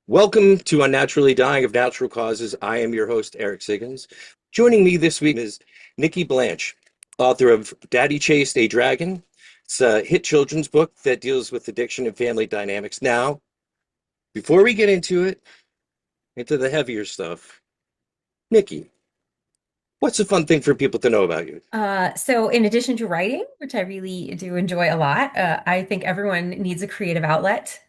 Welcome to Unnaturally Dying of Natural Causes. I am your host, Eric Siggins. Joining me this week is Nikki Blanche, author of Daddy Chased a Dragon. It's a hit children's book that deals with addiction and family dynamics. Now, before we get into it, into the heavier stuff, Nikki, what's a fun thing for people to know about you? So in addition to writing, which I really do enjoy a lot, I think everyone needs a creative outlet.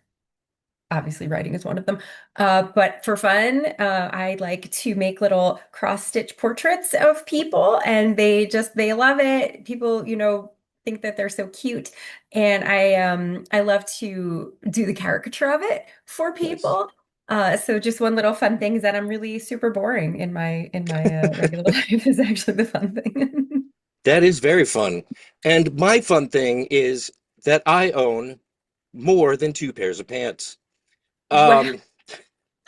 Obviously, writing is one of them. But for fun, I like to make little cross-stitch portraits of people, and they love it. People, think that they're so cute, and I love to do the caricature of it for Nice. people. So just one little fun thing is that I'm really super boring in my regular life is actually the fun thing. That is very fun. And my fun thing is that I own more than two pairs of pants. Wow. Um,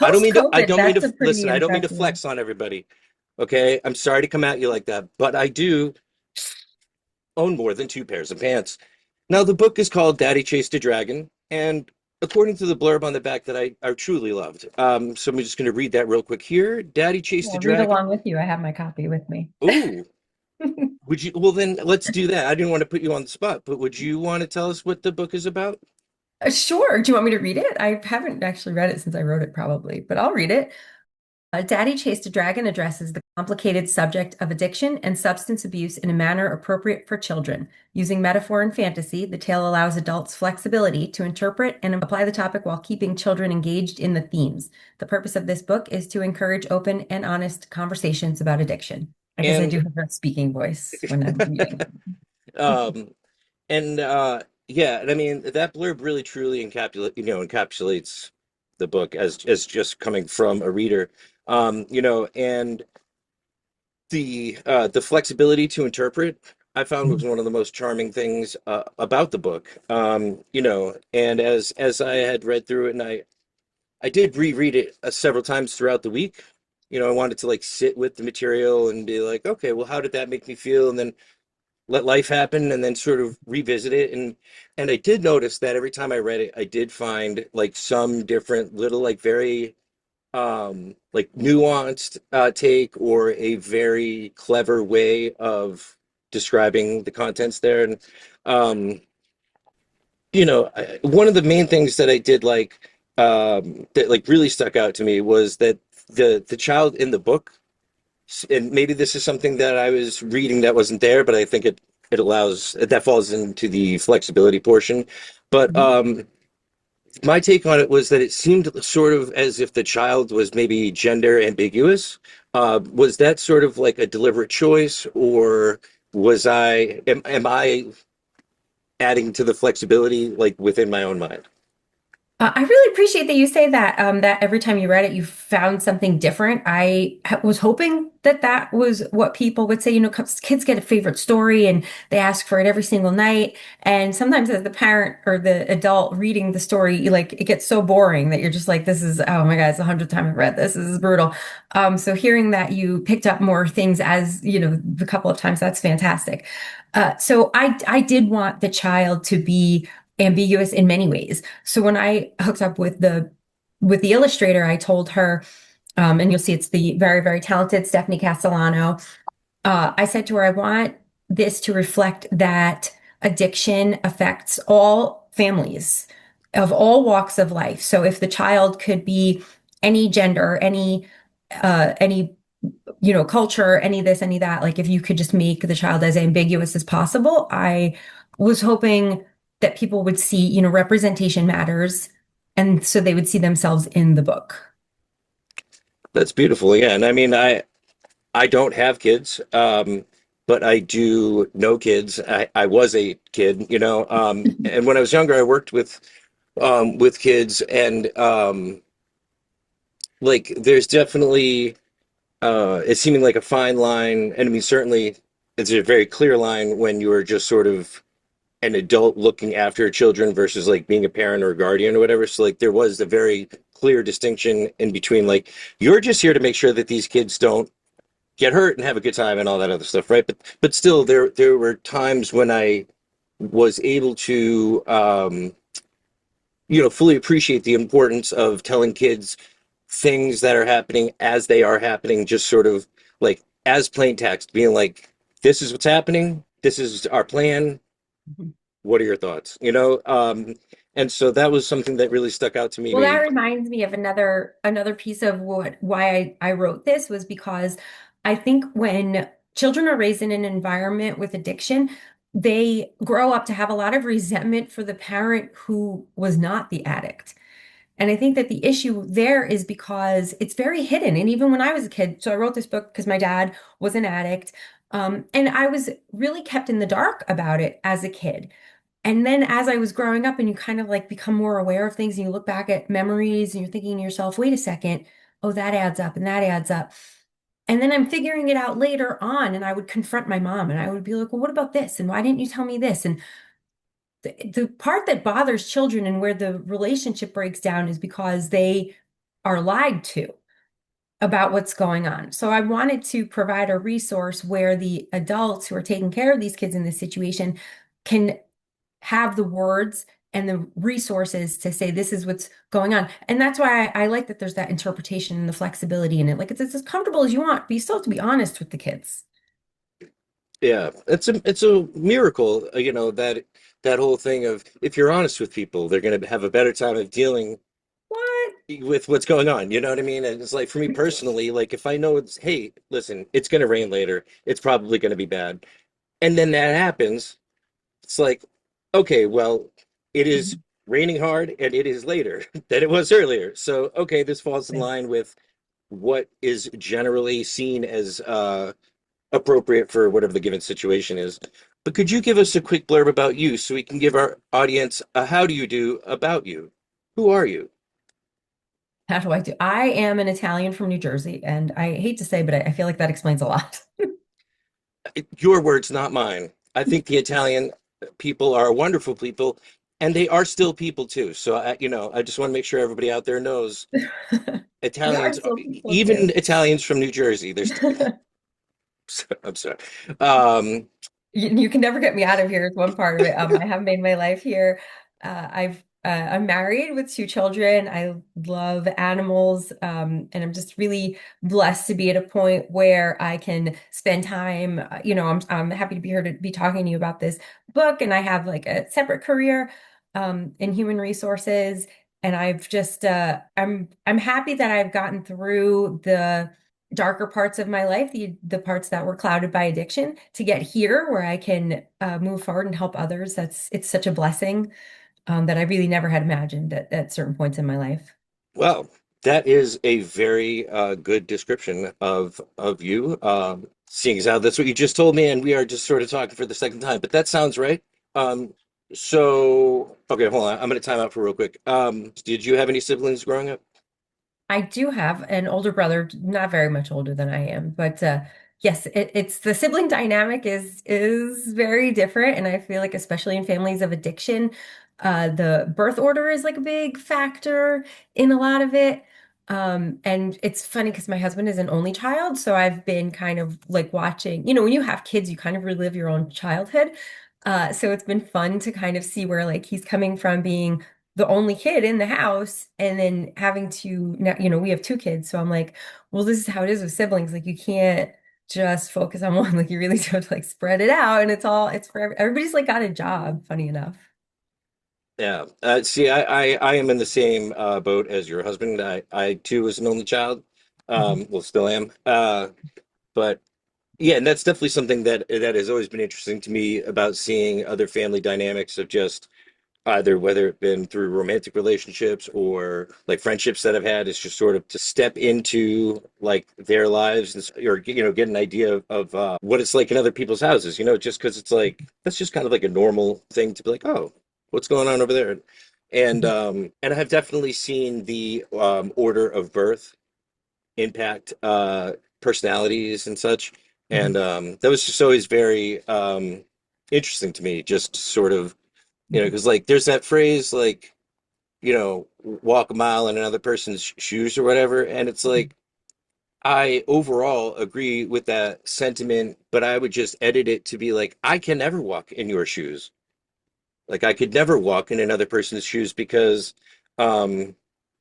I Post-COVID, don't mean that's to a pretty listen, I don't mean to impressive. flex on everybody. Okay. I'm sorry to come at you like that, but I do own more than two pairs of pants. Now, the book is called Daddy Chased a Dragon, and according to the blurb on the back that I truly loved. So I'm just going to read that real quick here. Daddy Chased a I'll read Dragon. along with you. I have my copy with me. Ooh, would you? Well, then let's do that. I didn't want to put you on the spot, but would you want to tell us what the book is about? Sure. Do you want me to read it? I haven't actually read it since I wrote it, probably, but I'll read it. Daddy Chased a Dragon addresses the complicated subject of addiction and substance abuse in a manner appropriate for children. Using metaphor and fantasy, the tale allows adults flexibility to interpret and apply the topic while keeping children engaged in the themes. The purpose of this book is to encourage open and honest conversations about addiction. I guess I And do have a speaking voice when I'm reading. um, and yeah, and I mean that blurb really truly encapsulates the book as just coming from a reader. And the flexibility to interpret I found was one of the most charming things about the book. And as I had read through it, and I did reread it several times throughout the week. I wanted to like sit with the material and be like, okay, well, how did that make me feel? And then let life happen and then sort of revisit it. And I did notice that every time I read it, I did find like some different little like very like nuanced take or a very clever way of describing the contents there. And um one of the main things that I did like that like really stuck out to me was that the child in the book, and maybe this is something that I was reading that wasn't there, but I think it allows that falls into the flexibility portion. But Mhm. my take on it was that it seemed sort of as if the child was maybe gender ambiguous. Was that sort of like a deliberate choice, or am I adding to the flexibility like within my own mind? I really appreciate that you say that, that every time you read it, you found something different. Was hoping that that was what people would say. 'Cause kids get a favorite story and they ask for it every single night. And sometimes as the parent or the adult reading the story, it gets so boring that you're just like, this is, oh my God, it's 100th time I've read this. This is brutal. So hearing that you picked up more things as, the couple of times, that's fantastic. So I did want the child to be ambiguous in many ways. So when I hooked up with the illustrator, I told her, and you'll see it's the very, very talented Stephanie Castellano. I said to her, I want this to reflect that addiction affects all families of all walks of life. So if the child could be any gender, any culture, any this, any that, like if you could just make the child as ambiguous as possible, I was hoping that people would see, representation matters. And so they would see themselves in the book. That's beautiful. Yeah, and I mean, I don't have kids, but I do know kids. I was a kid, and when I was younger, I worked with kids, and like there's definitely it's seeming like a fine line, and I mean certainly it's a very clear line when you're just sort of an adult looking after children versus like being a parent or a guardian or whatever. So like there was a very clear distinction in between like you're just here to make sure that these kids don't get hurt and have a good time and all that other stuff, right? But still, there were times when I was able to, fully appreciate the importance of telling kids things that are happening as they are happening, just sort of like as plain text, being like, this is what's happening, this is our plan, Mhm. what are your thoughts? And so that was something that really stuck out to Well, that me. reminds me of another piece of why I wrote this was because I think when children are raised in an environment with addiction, they grow up to have a lot of resentment for the parent who was not the addict. And I think that the issue there is because it's very hidden. And even when I was a kid, so I wrote this book because my dad was an addict. And I was really kept in the dark about it as a kid. And then as I was growing up and you kind of like become more aware of things and you look back at memories and you're thinking to yourself, wait a second, oh, that adds up and that adds up. And then I'm figuring it out later on and I would confront my mom and I would be like, well, what about this? And why didn't you tell me this? And the part that bothers children and where the relationship breaks down is because they are lied to about what's going on. So I wanted to provide a resource where the adults who are taking care of these kids in this situation can have the words and the resources to say this is what's going on. And that's why I like that there's that interpretation and the flexibility in it. Like it's as comfortable as you want, but you still have to be honest with the kids. Yeah, it's a miracle, that whole thing of if you're honest with people, they're going to have a better time of dealing What? with what's going on. You know what I mean? And it's like for me personally, like if I know it's, hey, listen, it's going to rain later, it's probably going to be bad, and then that happens, it's like, okay, well, it is Mhm. raining hard and it is later than it was earlier. So, okay, this falls in Yeah. line with what is generally seen as appropriate for whatever the given situation is. But could you give us a quick blurb about you so we can give our audience a how do you do about you? Who are you? How do I do? I am an Italian from New Jersey, and I hate to say, but I feel like that explains a lot. Your words, not mine. I think the Italian people are wonderful people, and they are still people too. So I just want to make sure everybody out there knows We are Italians, still people even too. Italians from New Jersey. I'm sorry. Um, You can never get me out of here is one part of it. I have made my life here. I'm married with two children. I love animals, and I'm just really blessed to be at a point where I can spend time. I'm happy to be here to be talking to you about this book, and I have like a separate career in human resources, and I'm happy that I've gotten through the darker parts of my life, the parts that were clouded by addiction, to get here where I can move forward and help others. It's such a blessing that I really never had imagined at certain points in my life. well, that is a very good description of you. Seeing as how that's what you just told me, and we are just sort of talking for the second time, but that sounds right. Um, so okay, hold on. I'm going to time out for real quick. Did you have any siblings growing up? I do have an older brother, not very much older than I am, but yes, it's the sibling dynamic is very different, and I feel like especially in families of addiction, the birth order is like a big factor in a lot of it. And it's funny because my husband is an only child, so I've been kind of like watching, when you have kids, you kind of relive your own childhood. So it's been fun to kind of see where like he's coming from being the only kid in the house and then having to now, we have two kids. So I'm like, well, this is how it is with siblings. Like you can't just focus on one. Like you really have to like spread it out. And it's for everybody's like got a job, funny enough. Yeah. See, I am in the same boat as your husband. I too was an only child. Mhm. Well, still am. But yeah, and that's definitely something that has always been interesting to me about seeing other family dynamics of just either whether it been through romantic relationships or like friendships that I've had is just sort of to step into like their lives or get an idea of what it's like in other people's houses, just because it's like that's just kind of like a normal thing to be like, oh, what's going on over there? And I've definitely seen the order of birth impact personalities and such. And Mhm. that was just always very interesting to me, just sort of Mhm. because like there's that phrase like, walk a mile in another person's shoes or whatever. And it's Mhm. like, I overall agree with that sentiment, but I would just edit it to be like, I can never walk in your shoes. Like I could never walk in another person's shoes because um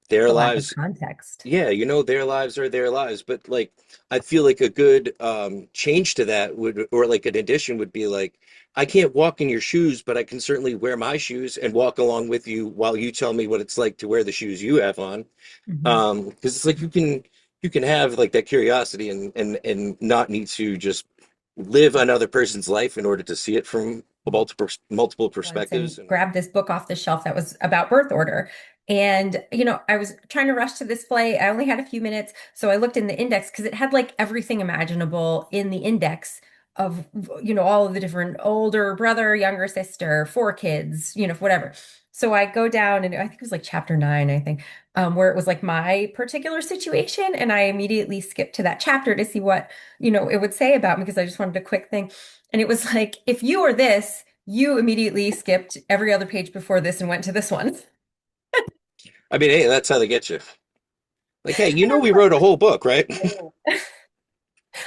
their The lack of lives, context. yeah, you know, their lives are their lives. But like I feel like a good change to that would, or like an addition would be like, I can't walk in your shoes, but I can certainly wear my shoes and walk along with you while you tell me what it's like to wear the shoes you have on. Hmm. Because it's like you can have like that curiosity and not need to just live another person's life in order to see it from multiple Once and perspectives. And grabbed this book off the shelf that was about birth order. And, I was trying to rush to this play. I only had a few minutes. So I looked in the index because it had like everything imaginable in the index of, all of the different older brother, younger sister, four kids, whatever. So I go down and I think it was like chapter 9, I think, where it was like my particular situation. And I immediately skipped to that chapter to see what, it would say about me because I just wanted a quick thing. And it was like, if you are this, you immediately skipped every other page before this and went to this one. I mean, hey, that's how they get you. Like, hey, you And I know, was we wrote a like, whole book, right?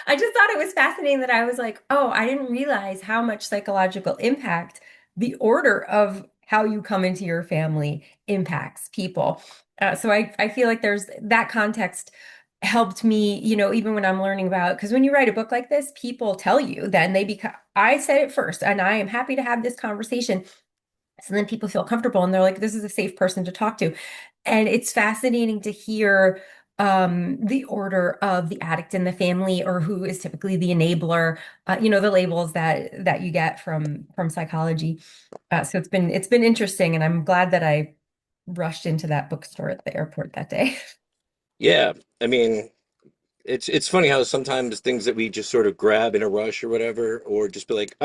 I just thought it was fascinating that I was like, oh, I didn't realize how much psychological impact the order of how you come into your family impacts people. So I feel like there's that context helped me, even when I'm learning about, because when you write a book like this, people tell you, then they become, I said it first, and I am happy to have this conversation. So then people feel comfortable and they're like, this is a safe person to talk to. And it's fascinating to hear the order of the addict in the family or who is typically the enabler, the labels that you get from psychology. So it's been interesting, and I'm glad that I rushed into that bookstore at the airport that day. Yeah, I mean, it's funny how sometimes things that we just sort of grab in a rush or whatever, or just be like,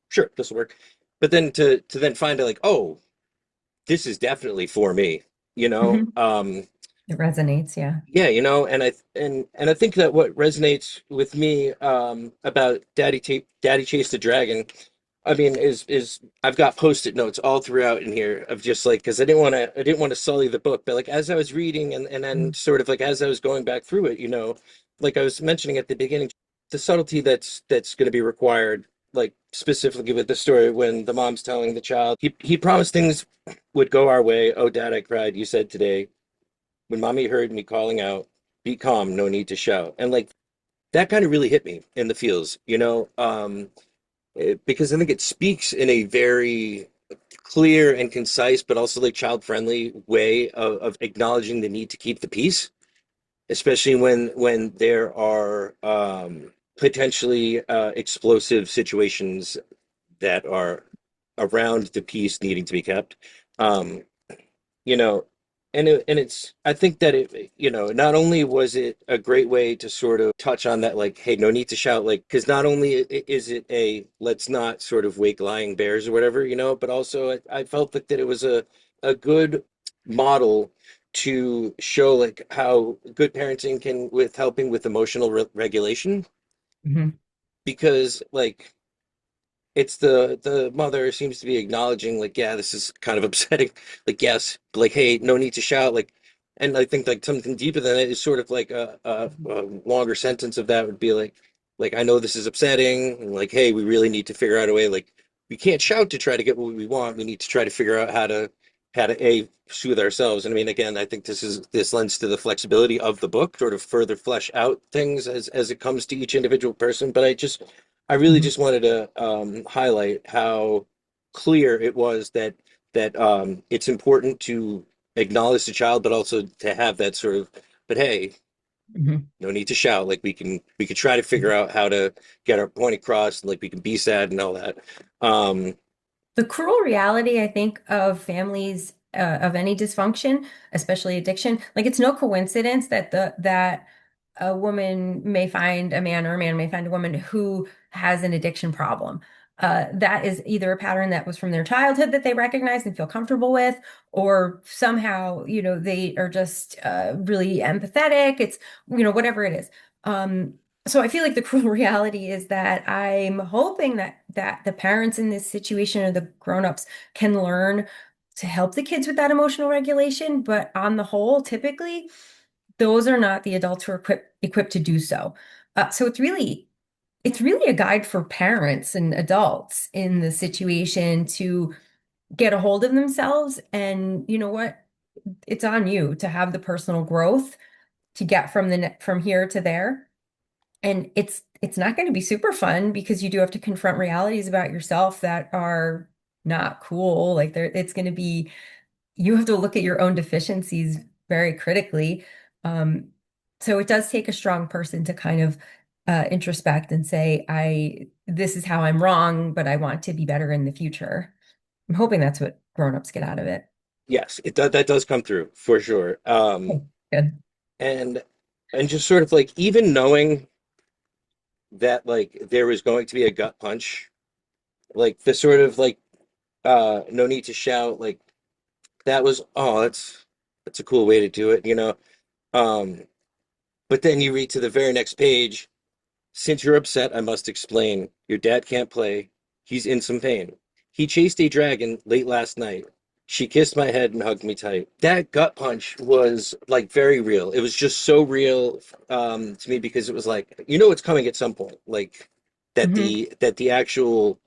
sure, this will work. But then to then find out like, oh, this is definitely for me, you know? Mhm. It resonates, yeah. Yeah, you know, and I think that what resonates with me about Daddy Chase the Dragon, I mean, is I've got post-it notes all throughout in here of just like because I didn't want to sully the book, but like as I was reading and then Mhm. sort of like as I was going back through it, you know, like I was mentioning at the beginning, the subtlety that's going to be required, like specifically with the story when the mom's telling the child he promised things would go our way. Oh, Dad, I cried. You said today when mommy heard me calling out, be calm, no need to shout. And like that kind of really hit me in the feels, you know, because I think it speaks in a very clear and concise, but also like child friendly way of acknowledging the need to keep the peace, especially when there are potentially explosive situations that are around the peace needing to be kept. Um, you know, and it's I think that it you know not only was it a great way to sort of touch on that like hey no need to shout like because not only is it a let's not sort of wake lying bears or whatever you know but also I felt like that it was a good model to show like how good parenting can with helping with emotional regulation Mhm. because like it's the mother seems to be acknowledging like yeah this is kind of upsetting like yes but, like hey no need to shout like and I think like something deeper than it is sort of like a longer sentence of that would be like I know this is upsetting and like hey we really need to figure out a way like we can't shout to try to get what we want we need to try to figure out how to a soothe ourselves and I mean again I think this lends to the flexibility of the book sort of further flesh out things as it comes to each individual person but I really Mhm. just wanted to highlight how clear it was that it's important to acknowledge the child, but also to have that sort of, but hey, Mhm. no need to shout. Like we could try to figure out how to get our point across, and like we can be sad and all that. Um, The cruel reality, I think, of families of any dysfunction, especially addiction, like it's no coincidence that a woman may find a man or a man may find a woman who has an addiction problem. That is either a pattern that was from their childhood that they recognize and feel comfortable with, or somehow, they are just really empathetic. It's, whatever it is. So I feel like the cruel reality is that I'm hoping that the parents in this situation or the grown-ups can learn to help the kids with that emotional regulation, but on the whole, typically those are not the adults who are equipped to do so. So it's really a guide for parents and adults in the situation to get a hold of themselves. And you know what? It's on you to have the personal growth to get from here to there. And it's not going to be super fun because you do have to confront realities about yourself that are not cool. Like there, it's going to be, you have to look at your own deficiencies very critically. Um, so it does take a strong person to kind of introspect and say, this is how I'm wrong, but I want to be better in the future. I'm hoping that's what grown-ups get out of it. Yes, it does, that does come through for sure. Oh, good. And and just sort of like even knowing that like there was going to be a gut punch, like the sort of like no need to shout, like that was, oh, that's a cool way to do it, you know. Um, but then you read to the very next page, since you're upset, I must explain. Your dad can't play. He's in some pain. He chased a dragon late last night. She kissed my head and hugged me tight. That gut punch was like very real. It was just so real to me because it was like, you know, it's coming at some point. Like Mhm. that the actual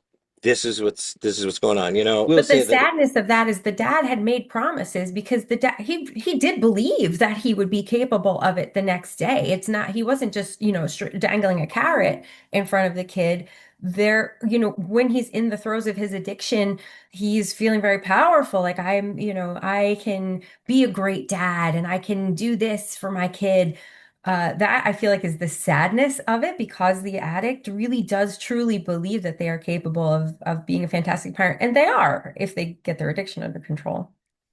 this is what's going on. You know, we'll But the say that sadness of that is the dad had made promises because the dad he did believe that he would be capable of it the next day. It's not he wasn't just, dangling a carrot in front of the kid. There, when he's in the throes of his addiction, he's feeling very powerful. Like I can be a great dad and I can do this for my kid. That I feel like is the sadness of it because the addict really does truly believe that they are capable of being a fantastic parent, and they are if they get their addiction under control.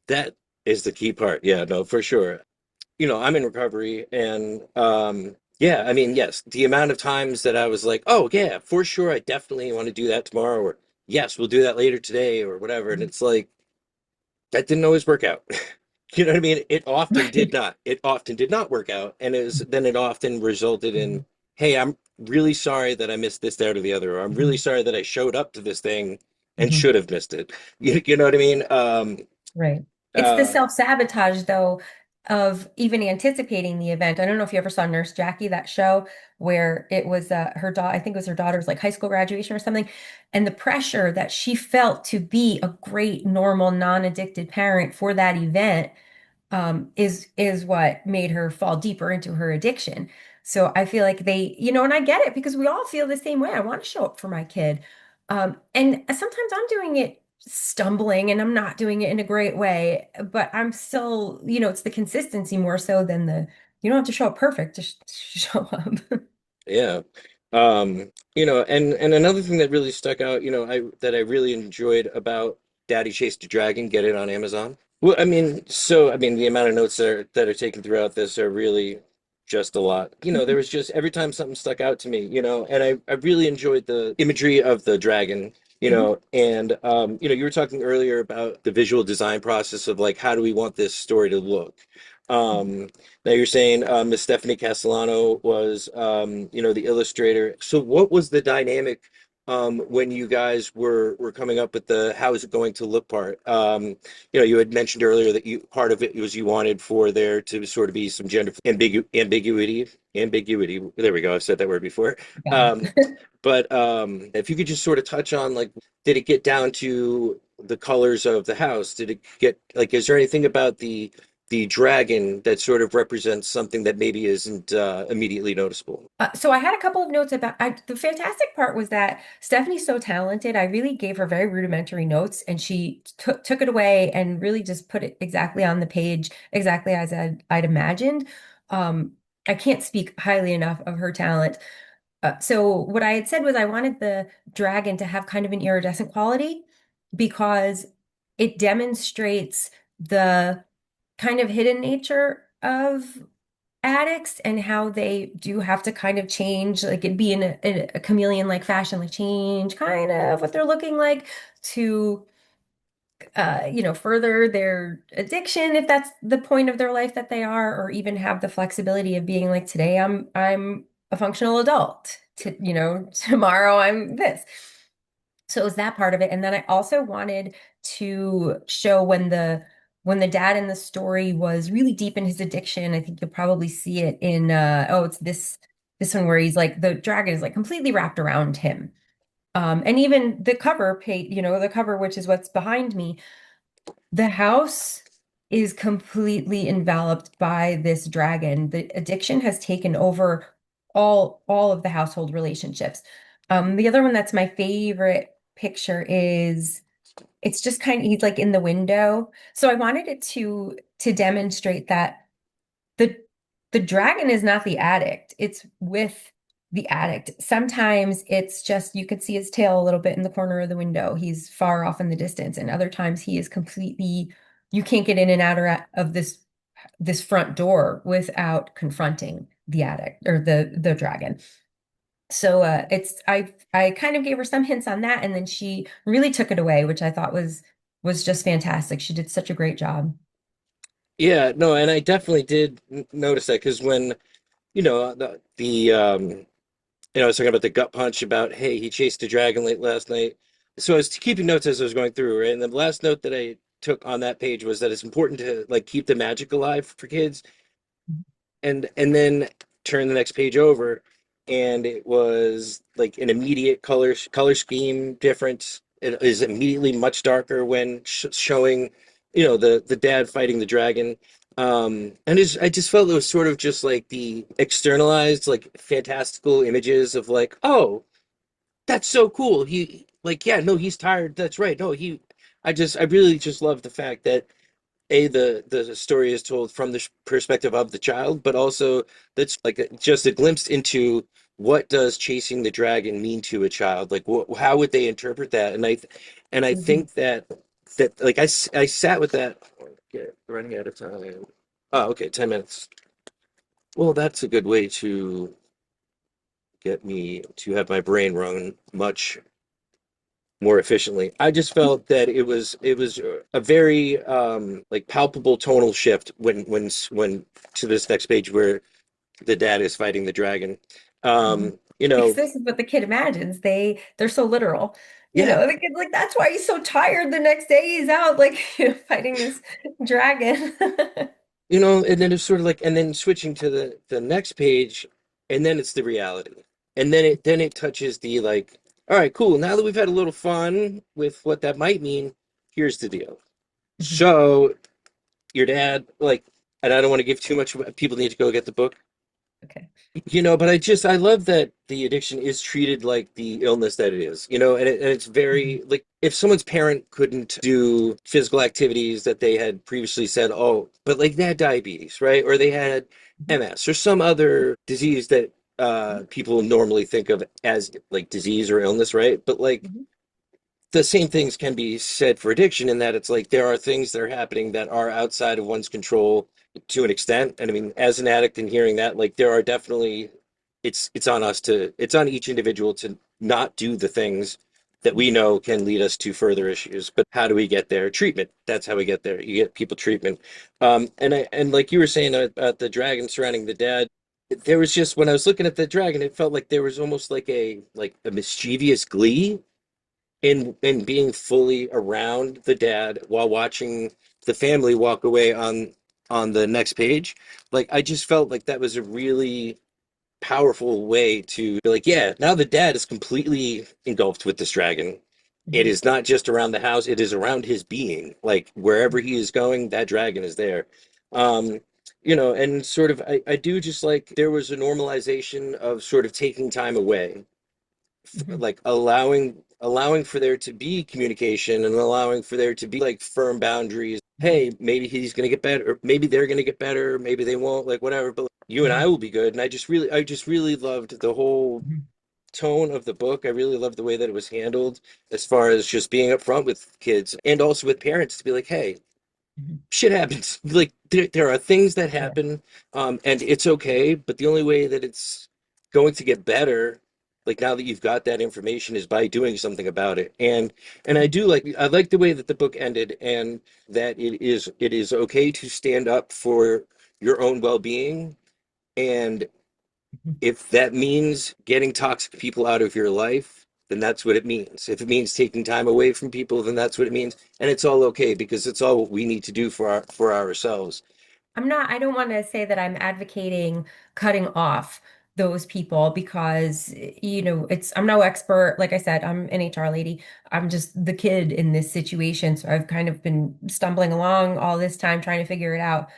that is the key part. Yeah, no, for sure. You know, I'm in recovery and yeah, I mean, yes, the amount of times that I was like, "Oh, yeah, for sure, I definitely want to do that tomorrow," or "Yes, we'll do that later today," or whatever. And it's like that didn't always work out. You know what I mean? It often did Right. not. It often did not work out, and it often resulted in, "Hey, I'm really sorry that I missed this, that, or the other," or "I'm really Mhm. sorry that I showed up to this thing and Mhm. should have missed it." You know what I mean? Right. It's the Uh, self-sabotage, though, of even anticipating the event. I don't know if you ever saw Nurse Jackie, that show where it was her daughter, I think it was her daughter's like high school graduation or something, and the pressure that she felt to be a great, normal, non-addicted parent for that event is what made her fall deeper into her addiction. So I feel like and I get it because we all feel the same way. I want to show up for my kid. And sometimes I'm doing it stumbling and I'm not doing it in a great way, but I'm still, it's the consistency more so than you don't have to show up perfect, just show up. Yeah. You know, and another thing that really stuck out, you know, I really enjoyed about Daddy Chased the Dragon, get it on Amazon. Well, I mean, I mean, the amount of notes that are taken throughout this are really just a lot. You know, there was just every time something stuck out to me, you know, and I really enjoyed the imagery of the dragon, you Mhm. know, and you know, you were talking earlier about the visual design process of like how do we want this story to look. Um, Now you're saying Miss Stephanie Castellano was, you know, the illustrator. So what was the dynamic when you guys were coming up with the how is it going to look part? You know, you had mentioned earlier that you part of it was you wanted for there to sort of be some gender ambiguity. There we go. I've said that word before. Got Um, it. but if you could just sort of touch on like, did it get down to the colors of the house? Did it get like, is there anything about the dragon that sort of represents something that maybe isn't immediately noticeable? So I had a couple of notes about the fantastic part was that Stephanie's so talented. I really gave her very rudimentary notes and she took it away and really just put it exactly on the page, exactly as I'd imagined. Um, I can't speak highly enough of her talent. So what I had said was I wanted the dragon to have kind of an iridescent quality because it demonstrates the kind of hidden nature of addicts and how they do have to kind of change, like it'd be in a chameleon-like fashion, like change kind of what they're looking like to further their addiction if that's the point of their life that they are, or even have the flexibility of being like, today I'm a functional adult, tomorrow I'm this. So it was that part of it. And then I also wanted to show when the dad in the story was really deep in his addiction. I think you'll probably see it in it's this one where he's like the dragon is like completely wrapped around him. And even the cover page, the cover, which is what's behind me, the house is completely enveloped by this dragon. The addiction has taken over all of the household relationships. The other one that's my favorite picture is it's just kind of he's like in the window. So I wanted it to demonstrate that the the dragon is not the addict. It's with the addict. Sometimes it's just you could see his tail a little bit in the corner of the window. He's far off in the distance, and other times he is completely you can't get in and out of this front door without confronting the addict or the dragon. So it's I kind of gave her some hints on that, and then she really took it away, which I thought was just fantastic. She did such a great job. Yeah, no, and I definitely did notice that because when, I was talking about the gut punch about, hey, he chased a dragon late last night. So I was keeping notes as I was going through, right? And the last note that I took on that page was that it's important to like keep the magic alive for kids, and then turn the next page over, and it was like an immediate color scheme difference. It is immediately much darker when showing, the dad fighting the dragon. And I just felt it was sort of just like the externalized, like fantastical images of like, oh, that's so cool. He like, yeah, no, he's tired. That's right. No, I really just love the fact that the story is told from the perspective of the child, but also that's like just a glimpse into what does chasing the dragon mean to a child? Like, how would they interpret that? And I Mhm. think that like I sat with that. Get running out of time. Oh, okay, 10 minutes. Well, that's a good way to get me to have my brain run much more efficiently. I just felt that it was a very like palpable tonal shift when to this next page where the dad is fighting the dragon. Mhm. Um, you Because know, this is what the kid imagines. They're so literal. yeah, The kid's like, that's why he's so tired the next day he's out, like, fighting this dragon. and then it's sort of like, and then switching to the next page, and then it's the reality, and then it touches the like, all right, cool. Now that we've had a little fun with what that might mean, here's the deal. Mhm. So your dad, like, and I don't want to give too much. People need to go get the book. Okay. But I love that the addiction is treated like the illness that it is, and it's Mhm. very like if someone's parent couldn't do physical activities that they had previously said, oh, but like they had diabetes, right? Or they had Mhm. MS or some other disease that Mhm. people normally think of as like disease or illness, right? But like Mhm. the same things can be said for addiction in that it's like there are things that are happening that are outside of one's control to an extent. And I mean, as an addict and hearing that, like there are definitely it's on each individual to not do the things that we know can lead us to further issues. But how do we get there? Treatment. That's how we get there. You get people treatment. And like you were saying about the dragon surrounding the dad, there was just when I was looking at the dragon, it felt like there was almost like a mischievous glee in being fully around the dad while watching the family walk away on the next page. Like I just felt like that was a really powerful way to be like, yeah, now the dad is completely engulfed with this dragon. It Mhm. is not just around the house, it is around his being. Like wherever he is going, that dragon is there. Um, and sort of I do just like there was a normalization of sort of taking time away, Mhm. like allowing for there to be communication and allowing for there to be like firm boundaries. Hey, maybe he's gonna get better, or maybe they're gonna get better, maybe they won't, like whatever. But like, you and I Mhm. will be good. And I just really loved the whole Mhm. tone of the book. I really loved the way that it was handled, as far as just being upfront with kids and also with parents to be like, hey, Mhm. shit happens. Like there are things that Yeah. happen, and it's okay. But the only way that it's going to get better, like now that you've got that information, is by doing something about it. And I like the way that the book ended, and that it is okay to stand up for your own well-being. And Mhm. if that means getting toxic people out of your life, then that's what it means. If it means taking time away from people, then that's what it means. And it's all okay because it's all what we need to do for ourselves. I don't want to say that I'm advocating cutting off those people because I'm no expert. Like I said, I'm an HR lady. I'm just the kid in this situation. So I've kind of been stumbling along all this time trying to figure it out.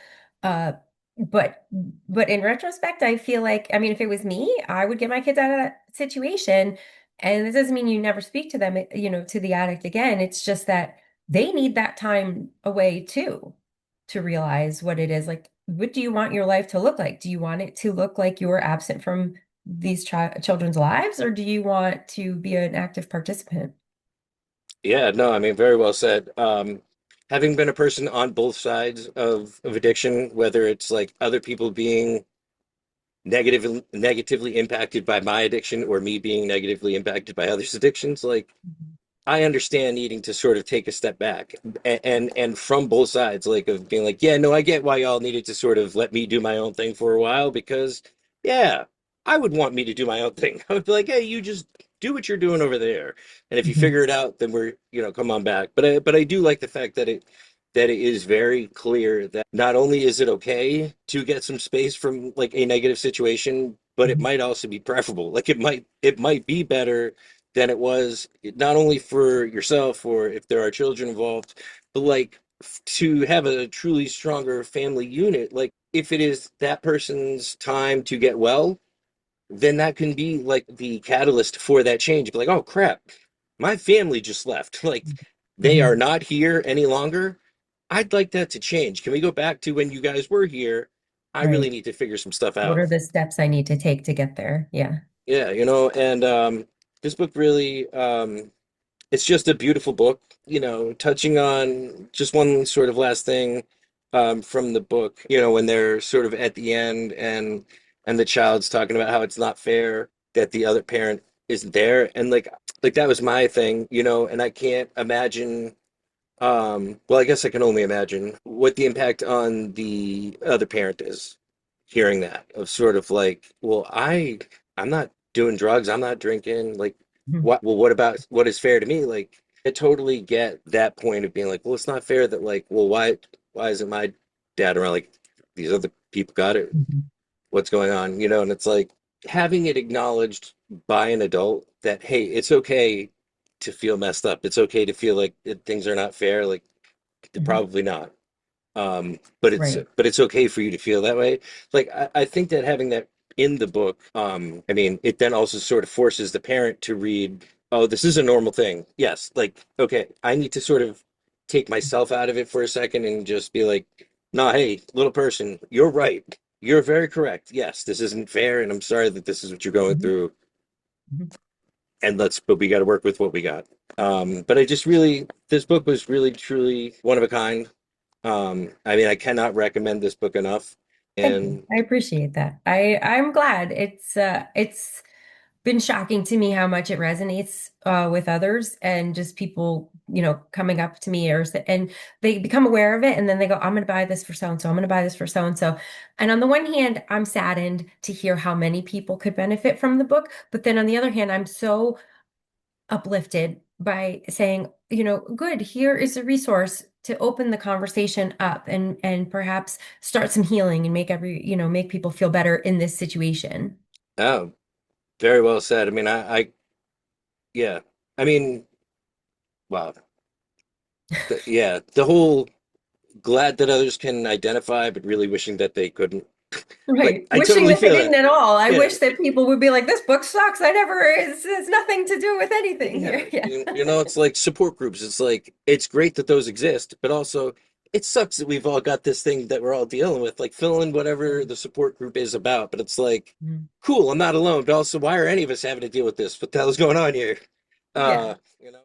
Uh, but but in retrospect, I feel like, I mean, if it was me, I would get my kids out of that situation. And this doesn't mean you never speak to them, to the addict again. It's just that they need that time away too to realize what it is. Like, what do you want your life to look like? Do you want it to look like you're absent from these children's lives, or do you want to be an active participant? Yeah, no, I mean, very well said. Having been a person on both sides of addiction, whether it's like other people being negatively impacted by my addiction or me being negatively impacted by others' addictions, like I understand needing to sort of take a step back and from both sides, like of being like, yeah, no, I get why y'all needed to sort of let me do my own thing for a while because, yeah, I would want me to do my own thing. I would be like, hey, you just do what you're doing over there, and if you Mhm. figure it out, then come on back. But I do like the fact that it is very clear that not only is it okay to get some space from like a negative situation, but it Mhm. might also be preferable. Like it might be better than it was, not only for yourself or if there are children involved, but like to have a truly stronger family unit. Like if it is that person's time to get well, then that can be like the catalyst for that change. Be like, oh crap, my family just left. Like they are Mhm. not here any longer. I'd like that to change. Can we go back to when you guys were here? I really Right. need to figure some stuff What out. are the steps I need to take to get there? Yeah. Yeah, and this book really it's just a beautiful book, touching on just one sort of last thing from the book, when they're sort of at the end and the child's talking about how it's not fair that the other parent isn't there. And like that was my thing, and I can't imagine well, I guess I can only imagine what the impact on the other parent is hearing that of sort of like, well, I'm not doing drugs, I'm not drinking, like Mhm. what about what is fair to me? Like I totally get that point of being like, well, it's not fair that like, well, why isn't my dad around? Like these other people got it. Mhm. What's going on? And it's like having it acknowledged by an adult that, hey, it's okay to feel messed up. It's okay to feel like things are not fair. Like they're Mhm. probably not. But it's Right. but it's okay for you to feel that way. Like I think that having that in the book, I mean, it then also sort of forces the parent to read, oh, this is a normal thing. Yes, like, okay, I need to sort of take myself out of it for a second and just be like, nah, hey, little person, you're right. You're very correct. Yes, this isn't fair, and I'm sorry that this is what you're going Mhm. through. Mhm. But we got to work with what we got. But I just really, this book was really, truly one of a kind. I mean, I cannot recommend this book enough. Thank you. And I appreciate that. I'm glad. It's been shocking to me how much it resonates with others and just people, coming up to me and they become aware of it and then they go, I'm going to buy this for so and so. I'm going to buy this for so and so. And on the one hand, I'm saddened to hear how many people could benefit from the book, but then on the other hand, I'm so uplifted by saying, good, here is a resource to open the conversation up and perhaps start some healing and make people feel better in this situation. oh, very well said. I mean, yeah. I mean, wow. Yeah, the whole glad that others can identify, but really wishing that they couldn't. Like, Right. I Wishing totally that they feel that. didn't at all. I Yeah, wish that people would be like, this book sucks. I never, it's nothing to do with anything yeah. here. Yeah. It's like support groups. It's like it's great that those exist, but also it sucks that we've all got this thing that we're all dealing with. Like fill in whatever the support group is about, but it's like, Mhm. cool, I'm not alone. But also, why are any of us having to deal with this? What the hell's going on here? Yeah. You know.